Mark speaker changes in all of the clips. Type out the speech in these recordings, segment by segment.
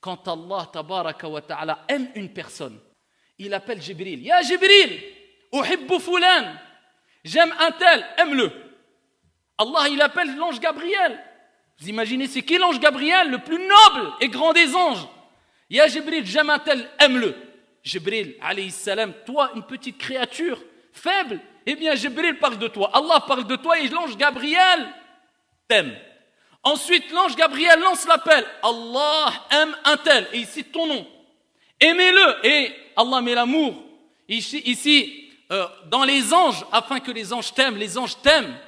Speaker 1: Quand Allah tabaraka wa ta'ala aime une personne, il appelle Jibril. Ya Jibril, uhibbu fulan. J'aime un tel, aime-le. Allah, il appelle l'ange Gabriel. Vous imaginez, c'est qui l'ange Gabriel, le plus noble et grand des anges? Ya Jibril, j'aime un tel, aime-le. Jibril, alayhi salam, toi, une petite créature faible, eh bien, Jibril parle de toi. Allah parle de toi et l'ange Gabriel t'aime. Ensuite, l'ange Gabriel lance l'appel. Allah aime un tel, et il cite ton nom. Aimez-le, et Allah met l'amour ici dans les anges, afin que les anges t'aiment.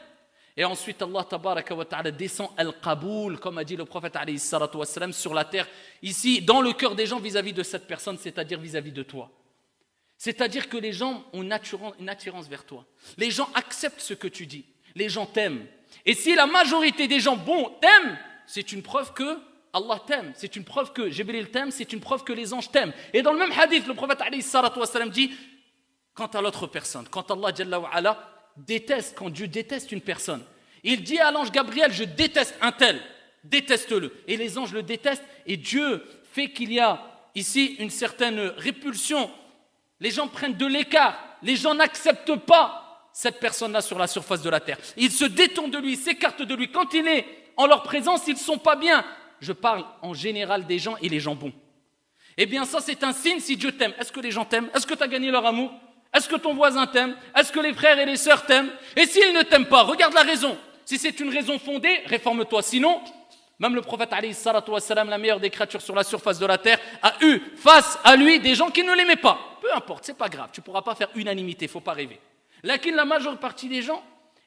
Speaker 1: Et ensuite, Allah tabaraka wa ta'ala descend al-qaboul, comme a dit le prophète alayhi salatu wa salam, sur la terre, ici, dans le cœur des gens vis-à-vis de cette personne, c'est-à-dire vis-à-vis de toi. C'est-à-dire que les gens ont une attirance vers toi. Les gens acceptent ce que tu dis. Les gens t'aiment. Et si la majorité des gens bons t'aiment, c'est une preuve que Allah t'aime. C'est une preuve que Jibril t'aime. C'est une preuve que les anges t'aiment. Et dans le même hadith, le prophète alayhi salatu wa salam dit, quant à l'autre personne, quand Allah jalla wa ala déteste, quand Dieu déteste une personne, il dit à l'ange Gabriel, je déteste un tel, déteste-le. Et les anges le détestent et Dieu fait qu'il y a ici une certaine répulsion. Les gens prennent de l'écart, les gens n'acceptent pas cette personne-là sur la surface de la terre. Ils se détournent de lui, s'écartent de lui. Quand il est en leur présence, ils ne sont pas bien. Je parle en général des gens et les gens bons. Eh bien ça c'est un signe si Dieu t'aime. Est-ce que les gens t'aiment? Est-ce que tu as gagné leur amour? Est-ce que ton voisin t'aime? Est-ce que les frères et les sœurs t'aiment? Et s'ils ne t'aiment pas, regarde la raison. Si c'est une raison fondée, réforme-toi. Sinon, même le prophète alayhi salatu wa salam, la meilleure des créatures sur la surface de la terre, a eu face à lui des gens qui ne l'aimaient pas. Peu importe, c'est pas grave, tu ne pourras pas faire unanimité, il ne faut pas rêver. Lakin la majeure partie des gens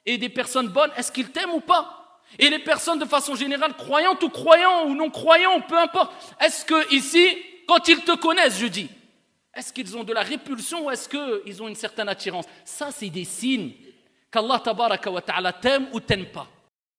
Speaker 1: et des personnes bonnes, est-ce qu'ils t'aiment ou pas? Et les personnes de façon générale, croyantes ou croyants ou non croyants, peu importe, est-ce que ici, quand ils te connaissent, je dis, est-ce qu'ils ont de la répulsion ou est-ce qu'ils ont une certaine attirance? Ça, c'est des signes qu'Allah tabaraka wa ta'ala t'aime ou t'aime pas.